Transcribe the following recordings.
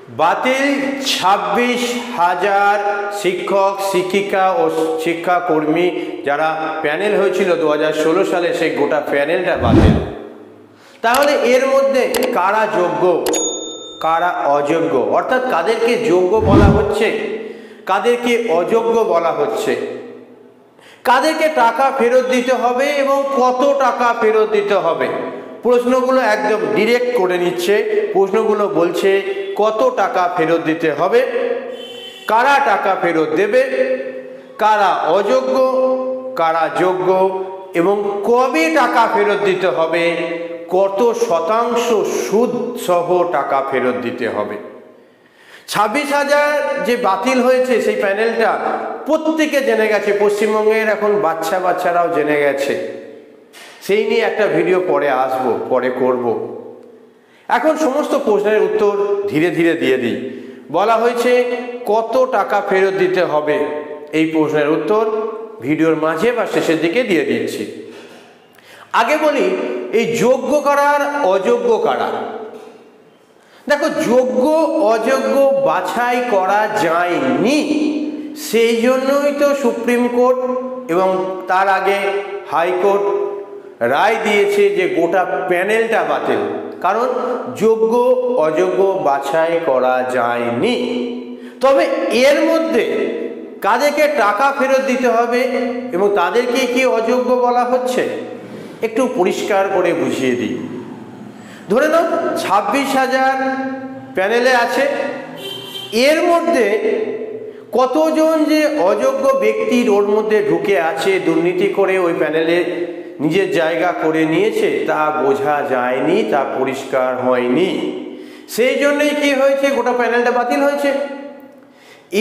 বাতিল 26,000 শিক্ষক শিক্ষিকা ও শিক্ষাকর্মী যারা প্যানেল হয়েছিল 2016 সালে, সেই গোটা প্যানেলটা বাতিল। তাহলে এর মধ্যে কারা যোগ্য কারা অযোগ্য, অর্থাৎ কাদেরকে যোগ্য বলা হচ্ছে কাদেরকে অযোগ্য বলা হচ্ছে, কাদেরকে টাকা ফেরত দিতে হবে এবং কত টাকা ফেরত দিতে হবে, প্রশ্নগুলো একদম ডিরেক্ট করে নিচ্ছে। প্রশ্নগুলো বলছে কত টাকা ফেরত দিতে হবে, কারা টাকা ফেরত দেবে, কারা অযোগ্য কারা যোগ্য এবং কবে টাকা ফেরত দিতে হবে, কত শতাংশ সুদ সহ টাকা ফেরত দিতে হবে। 26,000 যে বাতিল হয়েছে সেই প্যানেলটা প্রত্যেকে জেনে গেছে, পশ্চিমবঙ্গের এখন বাচ্চারাও জেনে গেছে। সেই নিয়ে একটা ভিডিও পরে আসবো, পরে করব। এখন সমস্ত প্রশ্নের উত্তর ধীরে ধীরে দিয়ে দিই। বলা হয়েছে কত টাকা ফেরত দিতে হবে, এই প্রশ্নের উত্তর ভিডিওর মাঝে বা শেষের দিকে দিয়ে দিচ্ছি। আগে বলি এই যোগ্য কারা আর অযোগ্য কারা। দেখো, যোগ্য অযোগ্য বাছাই করা যায়নি, সেই জন্যই তো সুপ্রিম কোর্ট এবং তার আগে হাইকোর্ট রায় দিয়েছে যে গোটা প্যানেলটা বাতিল, কারণ যোগ্য অযোগ্য বাছাই করা যায়নি। তবে এর মধ্যে কাদেরকে টাকা ফেরত দিতে হবে এবং তাদেরকে কি অযোগ্য বলা হচ্ছে একটু পরিষ্কার করে বুঝিয়ে দিই। ধরে নাও 26,000 প্যানেলে আছে, এর মধ্যে কতজন যে অযোগ্য ব্যক্তির ওর মধ্যে ঢুকে আছে, দুর্নীতি করে ওই প্যানেলে নিজের জায়গা করে নিয়েছে, তা বোঝা যায়নি, তা পরিষ্কার হয়নি। সেই জন্যই কি হয়েছে, গোটা প্যানেলটা বাতিল হয়েছে।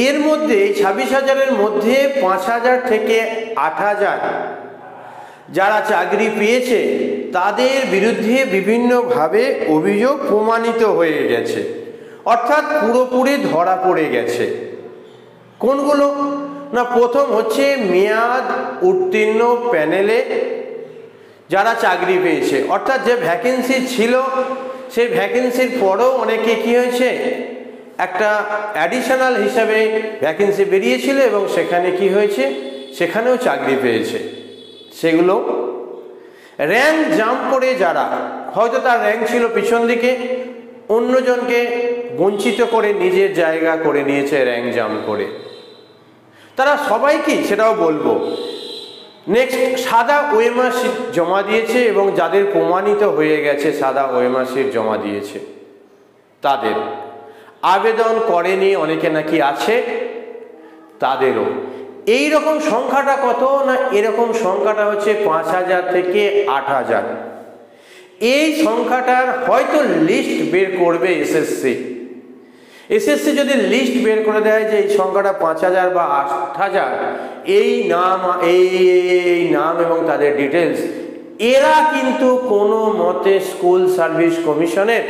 এর মধ্যে 26,000-এর মধ্যে 5,000 থেকে 8,000 যারা চাকরি পেয়েছে তাদের বিরুদ্ধে বিভিন্নভাবে অভিযোগ প্রমাণিত হয়ে গেছে, অর্থাৎ পুরোপুরি ধরা পড়ে গেছে। কোনগুলো না, প্রথম হচ্ছে মেয়াদ উত্তীর্ণ প্যানেলে যারা চাকরি পেয়েছে, অর্থাৎ যে ভ্যাকেন্সি ছিল সেই ভ্যাকেন্সির পরেও অনেকে কি হয়েছে, একটা অ্যাডিশনাল হিসাবে ভ্যাকেন্সি বেরিয়েছিল এবং সেখানে কি হয়েছে, সেখানেও চাকরি পেয়েছে। সেগুলো র্যাঙ্ক জাম্প করে যারা, হয়তো তার র্যাঙ্ক ছিল পিছন দিকে, অন্যজনকে বঞ্চিত করে নিজের জায়গা করে নিয়েছে র্যাঙ্ক জাম্প করে, তারা সবাই কি সেটাও বলবো। নেক্সট, সাদা ওএমআর শিট জমা দিয়েছে এবং যাদের প্রমাণিত হয়ে গেছে সাদা ওএমআর শিট জমা দিয়েছে, তাদের আবেদন করেনি অনেকে নাকি আছে, তাদেরও এই রকম সংখ্যাটা কত না, এরকম সংখ্যাটা হচ্ছে 5,000 থেকে 8,000। এই সংখ্যাটার হয়তো লিস্ট বের করবে এসএসসি। যদি লিস্ট বের করে দেয় যে এই সংখ্যাটা 5,000 বা 8,000, এই নাম এবং তাদের ডিটেলস, এরা কিন্তু কোনো মতে স্কুল সার্ভিস কমিশনের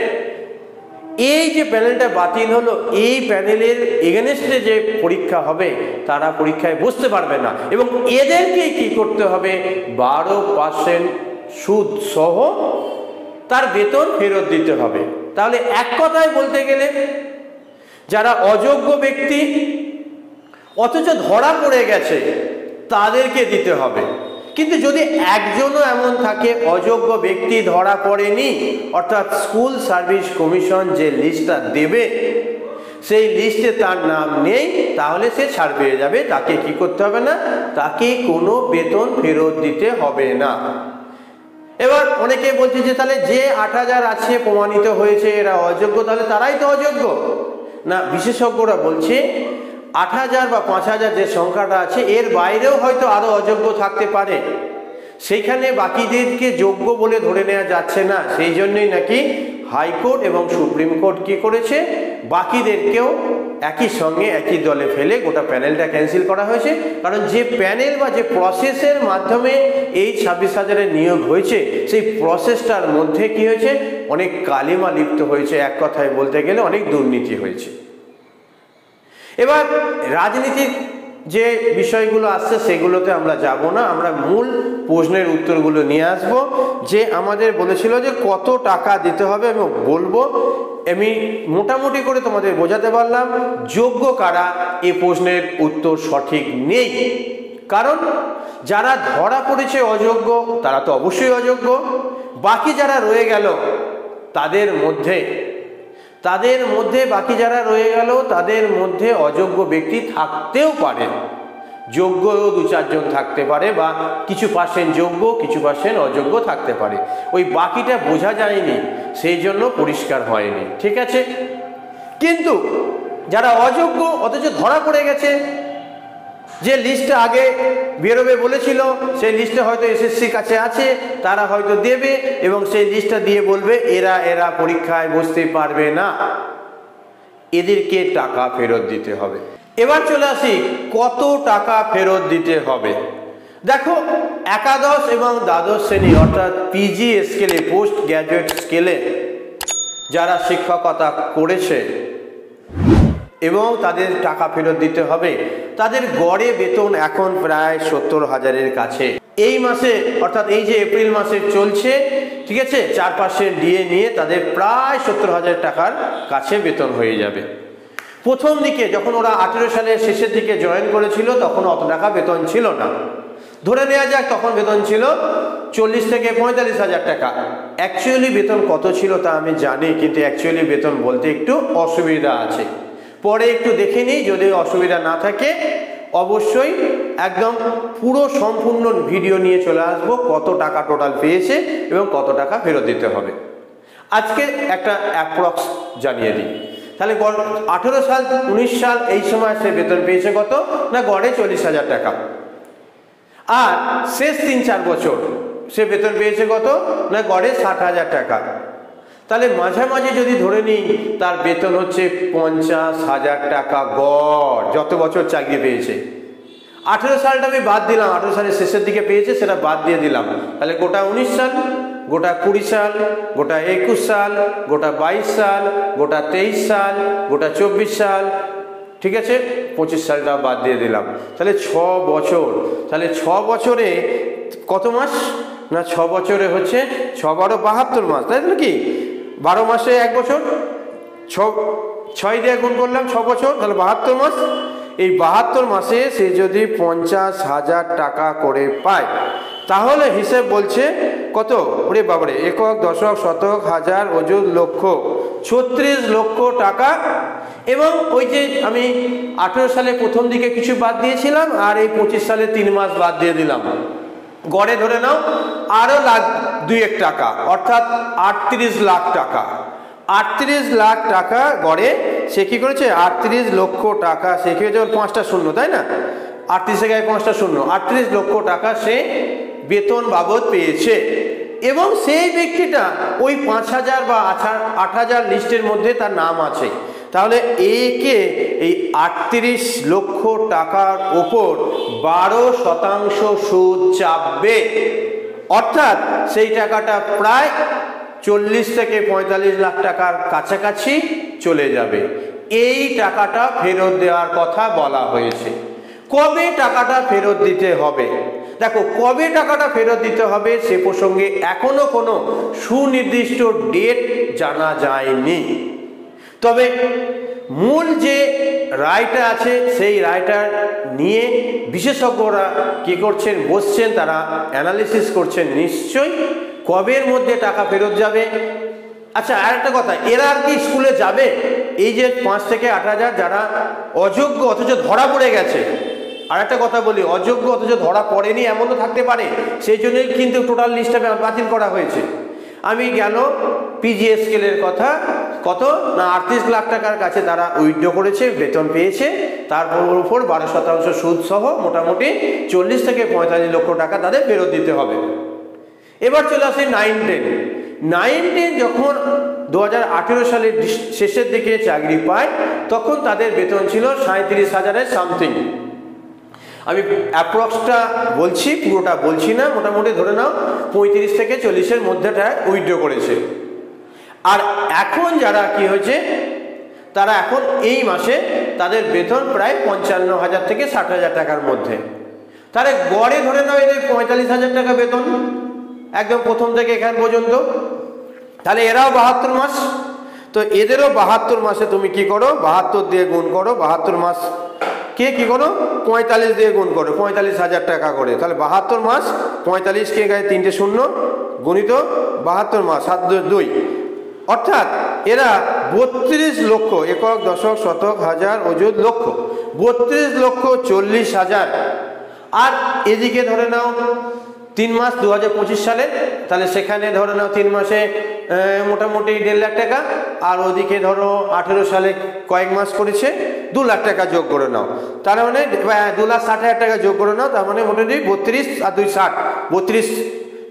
এই যে প্যানেলটা বাতিল হলো, এই প্যানেলের এগেনস্টে যে পরীক্ষা হবে তারা পরীক্ষায় বসতে পারবে না এবং এদেরকে কি করতে হবে, 12% সুদ সহ তার বেতন ফেরত দিতে হবে। তাহলে এক কথায় বলতে গেলে যারা অযোগ্য ব্যক্তি অথচ ধরা পড়ে গেছে তাদেরকে দিতে হবে। কিন্তু যদি একজনও এমন থাকে অযোগ্য ব্যক্তি ধরা পড়েনি, অর্থাৎ স্কুল সার্ভিস কমিশন যে লিস্টটা দেবে সেই লিস্টে তার নাম নেই, তাহলে সে ছাড় পেয়ে যাবে, তাকে কি করতে হবে না, তাকে কোনো বেতন ফেরত দিতে হবে না। এবার অনেকে বলছে যে তাহলে যে 8,000 আছে প্রমাণিত হয়েছে এরা অযোগ্য, তাহলে তারাই তো অযোগ্য না। বিশেষজ্ঞরা বলছে 8,000 বা 5,000 যে সংখ্যাটা আছে এর বাইরেও হয়তো আরো অযোগ্য থাকতে পারে, সেইখানে বাকিদেরকে যোগ্য বলে ধরে নেওয়া যাচ্ছে না। সেই জন্যই নাকি হাইকোর্ট এবং সুপ্রিম কোর্ট কি করেছে, বাকিদেরকেও একই সঙ্গে একই দলে ফেলে গোটা প্যানেলটা ক্যান্সেল করা হয়েছে। কারণ যে প্যানেল বা যে প্রসেসের মাধ্যমে এই 26,000-এর নিয়োগ হয়েছে সেই প্রসেসটার মধ্যে কি হয়েছে, অনেক কালিমা লিপ্ত হয়েছে, এক কথায় বলতে গেলে অনেক দুর্নীতি হয়েছে। এবার রাজনীতির যে বিষয়গুলো আসছে সেগুলোতে আমরা যাব না, আমরা মূল প্রশ্নের উত্তরগুলো নিয়ে আসব। যে আমাদের বলেছিল যে কত টাকা দিতে হবে এবং বলবো আমি মোটামুটি করে তোমাদের বোঝাতে পারলাম। যোগ্য কারা, এই প্রশ্নের উত্তর সঠিক নেই। কারণ যারা ধরা পড়েছে অযোগ্য তারা তো অবশ্যই অযোগ্য। বাকি যারা রয়ে গেল তাদের মধ্যে বাকি যারা রয়ে গেল তাদের মধ্যে অযোগ্য ব্যক্তি থাকতেও পারে, যোগ্য 2-4 জন থাকতে পারে, বা কিছু পার্সেন্ট যোগ্য কিছু পার্সেন্ট অযোগ্য থাকতে পারে। ওই বাকিটা বোঝা যায়নি, সেই জন্য পরিষ্কার হয়নি, ঠিক আছে। কিন্তু যারা অযোগ্য অথচ ধরা পড়ে গেছে, যে লিস্টটা আগে বেরোবে বলেছিল সেই লিস্টে হয়তো এসএসসির কাছে আছে, তারা হয়তো দেবে এবং সেই লিস্টটা দিয়ে বলবে এরা পরীক্ষায় বসতে পারবে না, এদেরকে টাকা ফেরত দিতে হবে। এবার চলে আসি কত টাকা ফেরত দিতে হবে। দেখো, একাদশ এবং দ্বাদশ শ্রেণী অর্থাৎ পিজি স্কেলে, পোস্ট গ্র্যাজুয়েট স্কেলে যারা শিক্ষকতা করেছে এবং তাদের টাকা ফেরত দিতে হবে, তাদের গড়ে বেতন এখন প্রায় 70,000-এর কাছে। এই মাসে অর্থাৎ এই যে এপ্রিল মাসে চলছে, ঠিক আছে, 4% ডিএ নিয়ে তাদের প্রায় 70,000 টাকার কাছে বেতন হয়ে যাবে। প্রথম দিকে যখন ওরা 18 সালের শেষের দিকে জয়েন করেছিল তখন অত টাকা বেতন ছিল না, ধরে নেওয়া যাক তখন বেতন ছিল 40 থেকে 45,000 টাকা। অ্যাকচুয়ালি বেতন কত ছিল তা আমি জানি, কিন্তু অ্যাকচুয়ালি বেতন বলতে একটু অসুবিধা আছে, পরে একটু দেখে নিই। যদি অসুবিধা না থাকে অবশ্যই একদম পুরো সম্পূর্ণ ভিডিও নিয়ে চলে আসবো, কত টাকা টোটাল পেয়েছে এবং কত টাকা ফেরত দিতে হবে। আজকে একটা অ্যাপ্রক্স জানিয়ে দিই। তাহলে 18 সাল 19 সাল এই সময় সে বেতন পেয়েছে কত না, গড়ে 40,000 টাকা। আর শেষ 3-4 বছর সে বেতন পেয়েছে কত না, গড়ে 60,000 টাকা। তাহলে মাঝামাঝি যদি ধরে নিই তার বেতন হচ্ছে 50,000 টাকা গড়, যত বছর চাকরি পেয়েছে। 18 সালটা আমি বাদ দিলাম, 18 সালের শেষের দিকে পেয়েছে সেটা বাদ দিয়ে দিলাম। তাহলে গোটা 19 সাল, গোটা 20 সাল, গোটা 21 সাল, গোটা 22 সাল, গোটা 23 সাল, গোটা 24 সাল, ঠিক আছে, 25 সালটা বাদ দিয়ে দিলাম। তাহলে 6 বছর। তাহলে 6 বছরে কত মাস না, 6 বছরে হচ্ছে 6-12 মাস, তাই তো কি? 12 মাসে 1 বছর, 6 দিয়ে গুণ করলাম 6 বছর, তাহলে 72 মাস। এই 72 মাসে সে যদি 50,000 টাকা করে পায় তাহলে হিসেব বলছে কত, ওরে বাবারে, একক, দশক, শতক, হাজার, অযুত, লক্ষ, 36 লক্ষ টাকা। এবং ওই যে আমি 18 সালে প্রথম দিকে কিছু বাদ দিয়েছিলাম আর এই 25 সালে 3 মাস বাদ দিয়ে দিলাম, গড়ে ধরে নাও আরো লাখ 2-1 টাকা, অর্থাৎ 38 লাখ টাকা। 38 লাখ টাকা গড়ে সে কি করেছে, 38 লক্ষ টাকা। সে কি হয়েছে, 5টা শূন্য, তাই না? 38 এর গায়ে 5টা শূন্য, 38 লক্ষ টাকা সে বেতন বাবদ পেয়েছে। এবং সেই ব্যক্তিটা ওই 5,000 বা 8,000 লিস্টের মধ্যে তার নাম আছে। তাহলে একে এই 38 লক্ষ টাকার ওপর 12% সুদ চাপবে, অর্থাৎ সেই টাকাটা প্রায় 40 থেকে 45 লাখ টাকার কাছাকাছি চলে যাবে। এই টাকাটা ফেরত দেওয়ার কথা বলা হয়েছে। কবে টাকাটা ফেরত দিতে হবে? দেখো, কবে টাকাটা ফেরত দিতে হবে সে প্রসঙ্গে এখনো কোনো সুনির্দিষ্ট ডেট জানা যায়নি। তবে মূল যে রায়টা আছে সেই রায়টা নিয়ে বিশেষজ্ঞরা কি করছেন, বসছেন, তারা অ্যানালিসিস করছেন নিশ্চয়ই কবের মধ্যে টাকা ফেরত যাবে। আচ্ছা, আর একটা কথা, এরা আর কি স্কুলে যাবে? এই যে 5 থেকে 8,000 যারা অযোগ্য অথচ ধরা পড়ে গেছে। আর একটা কথা বলি, অযোগ্য অথচ ধরা পড়েনি এমনও থাকতে পারে, সেই জন্যই কিন্তু টোটাল লিস্টটা বাতিল করা হয়েছে। আমি গেল পিজি স্কেলের কথা, কত না 38 লাখ টাকার কাছে তারা উইথড্র করেছে, বেতন পেয়েছে, তারপর উপর 12% সুদ সহ মোটামুটি 40 থেকে 45 লক্ষ টাকা তাদের ফেরত দিতে হবে। এবার চলে আসে 9-10। 9-10 যখন 2018 সালের শেষের দিকে চাকরি পায় তখন তাদের বেতন ছিল 37,000-এর সামথিং। আমি অ্যাপ্রক্সটা বলছি, পুরোটা বলছি না, মোটামুটি ধরে নাও 35 থেকে 40-এর মধ্যেটা উইথড্র করেছে। আর এখন যারা কি হয়েছে, তারা এখন এই মাসে তাদের বেতন প্রায় 55,000 থেকে 60,000 টাকার মধ্যে। তাহলে গড়ে ধরে নাও এদের 45,000 টাকা বেতন একদম প্রথম থেকে এখান পর্যন্ত। তাহলে এরাও 72 মাস। তো এদেরও 72 মাসে তুমি কি করো, 72 দিয়ে গুণ করো, 72 মাস কে কি করো 45 দিয়ে গুণ করো, 45,000 টাকা করে। তাহলে 72 মাস 45 কে গায়ে 3টে শূন্য গুণিত 72 মাস 7 2, অর্থাৎ এরা 32 লক্ষ, একক দশক শতক হাজার অযুত লক্ষ, 32,40,000। আর এদিকে ধরে নাও 3 মাস 2025 সালে, তাহলে সেখানে ধরে নাও 3 মাসে মোটামুটি 1.5 লাখ টাকা, আর ওদিকে ধরো 18 সালে কয়েক মাস করেছে 2 লাখ টাকা যোগ করে নাও, তার মানে 2,60,000 টাকা যোগ করে নাও, তার মানে মোটামুটি 32 আর 2 60, 32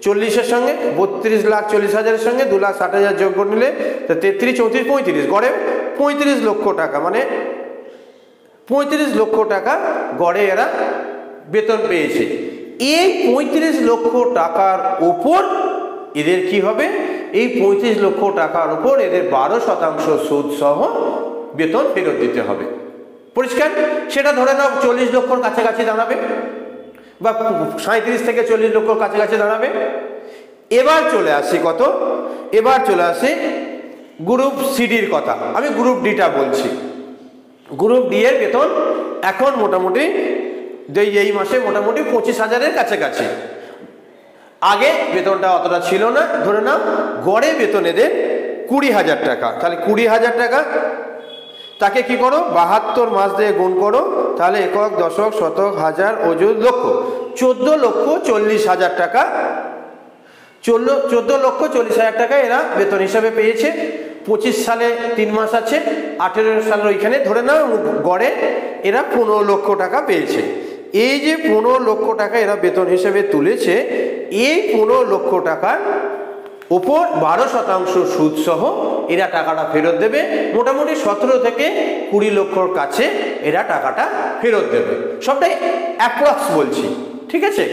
40-এর সঙ্গে 32,40,000-এর সঙ্গে 2,60,000 যোগ করে নিলে 33 34 35 গড়ে 35 লক্ষ টাকা, মানে 35 লক্ষ টাকা গড়ে এরা বেতন পেয়েছে। এই 35 লক্ষ টাকার উপর এদের কি হবে, এই 35 লক্ষ টাকার উপর এদের 12% সুদ সহ বেতন ফেরত দিতে হবে। পরিষ্কার? সেটা ধরে নাও 40 লক্ষর কাছাকাছি দাঁড়াবে, বা 37 থেকে 40 লক্ষর কাছাকাছি দাঁড়াবে। এবার চলে আসি কত, এবার চলে আসি গ্রুপ সিডির কথা, আমি গ্রুপ ডিটা বলছি। গ্রুপ ডি এর বেতন এখন মোটামুটি এই মাসে মোটামুটি 25,000-এর কাছাকাছি। আগে বেতনটা অতটা ছিল না, ধরে নাও গড়ে বেতন এদের 20,000 টাকা। তাহলে 20,000 টাকা তাকে কি করো 72 মাস দিয়ে গুণ করো, তাহলে একক দশক শতক হাজার অযুত লক্ষ 14,40,000 টাকা, 14,40,000 টাকা এরা বেতন হিসাবে পেয়েছে। 25 সালে 3 মাস আছে, 18 সালের ওইখানে ধরে নাও গড়ে এরা 15 লক্ষ টাকা পেয়েছে। এই যে 15 লক্ষ টাকা এরা বেতন হিসেবে তুলেছে, এই 15 লক্ষ টাকার উপর 12% সুদ সহ এরা টাকাটা ফেরত দেবে। মোটামুটি 17 থেকে 20 লক্ষর কাছে এরা টাকাটা ফেরত দেবে, সবটাই অ্যাপ্রক্স বলছি, ঠিক আছে?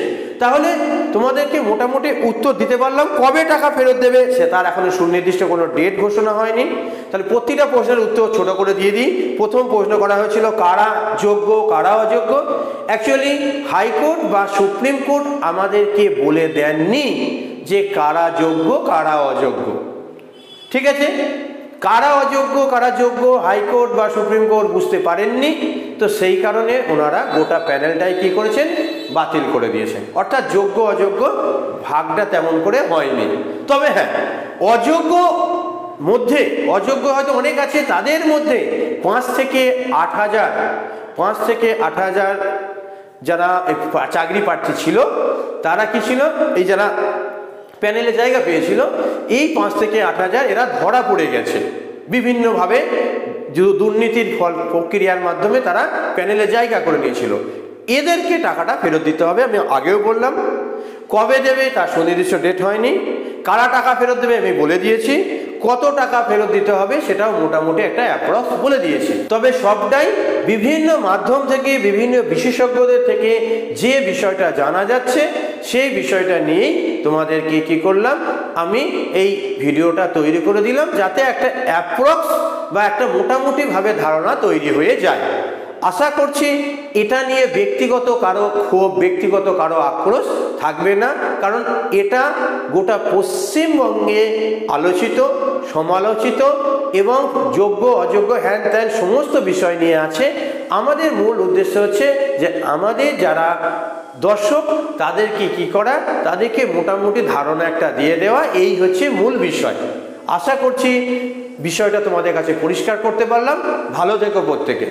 তাহলে তোমাদেরকে মোটামুটি উত্তর দিতে পারলাম। কবে টাকা ফেরত দেবে সে তার এখনো সুনির্দিষ্ট কোনো ডেট ঘোষণা হয়নি। তাহলে প্রতিটা প্রশ্নের উত্তর ছোট করে দিয়ে দিই। প্রথম প্রশ্ন করা হয়েছিল কারা যোগ্য কারা অযোগ্য। অ্যাকচুয়ালি হাইকোর্ট বা সুপ্রিম কোর্ট আমাদেরকে বলে দেননি যে কারা যোগ্য কারা অযোগ্য, ঠিক আছে? কারা অযোগ্য কারা যোগ্য হাইকোর্ট বা সুপ্রিম কোর্ট বুঝতে পারেননি, তো সেই কারণে ওনারা গোটা প্যানেলটাই কি করেছেন বাতিল করে দিয়েছেন। অর্থাৎ যোগ্য অযোগ্য ভাগটা তেমন করে হয়নি। তবে হ্যাঁ, অযোগ্য মধ্যে অযোগ্য হয়তো অনেক আছে, তাদের মধ্যে 5 থেকে 8,000 যারা চাকরি প্রার্থী ছিল তারা কি ছিল, এই যারা প্যানেলে জায়গা পেয়েছিল, এই 5 থেকে 8,000 এরা ধরা পড়ে গেছে বিভিন্নভাবে দুর্নীতির ফল প্রক্রিয়ার মাধ্যমে তারা প্যানেলে জায়গা করে নিয়েছিল। এদেরকে টাকাটা ফেরত দিতে হবে। আমি আগেও বললাম, কবে দেবে তার সুনির্দিষ্ট ডেট হয়নি। কারা টাকা ফেরত দেবে আমি বলে দিয়েছি, কত টাকা ফেরত দিতে হবে সেটাও মোটামুটি একটা অ্যাপ্রক্স বলে দিয়েছি। তবে সবটাই বিভিন্ন মাধ্যম থেকে বিভিন্ন বিশেষজ্ঞদের থেকে যে বিষয়টা জানা যাচ্ছে সেই বিষয়টা নিয়েই তোমাদেরকে কি করলাম, আমি এই ভিডিওটা তৈরি করে দিলাম, যাতে একটা অ্যাপ্রক্স বা একটা মোটামুটি ভাবে ধারণা তৈরি হয়ে যায়। আশা করছি এটা নিয়ে ব্যক্তিগত কারো ক্ষোভ, ব্যক্তিগত কারো আক্রোশ থাকবে না, কারণ এটা গোটা পশ্চিমবঙ্গে আলোচিত, সমালোচিত এবং যোগ্য অযোগ্য হ্যান ত্যান সমস্ত বিষয় নিয়ে আছে। আমাদের মূল উদ্দেশ্য হচ্ছে যে আমাদের যারা দর্শক তাদেরকে কি করা, তাদেরকে মোটামুটি ধারণা একটা দিয়ে দেওয়া, এই হচ্ছে মূল বিষয়। আশা করছি বিষয়টা তোমাদের কাছে পরিষ্কার করতে পারলাম। ভালো থেকো প্রত্যেকে।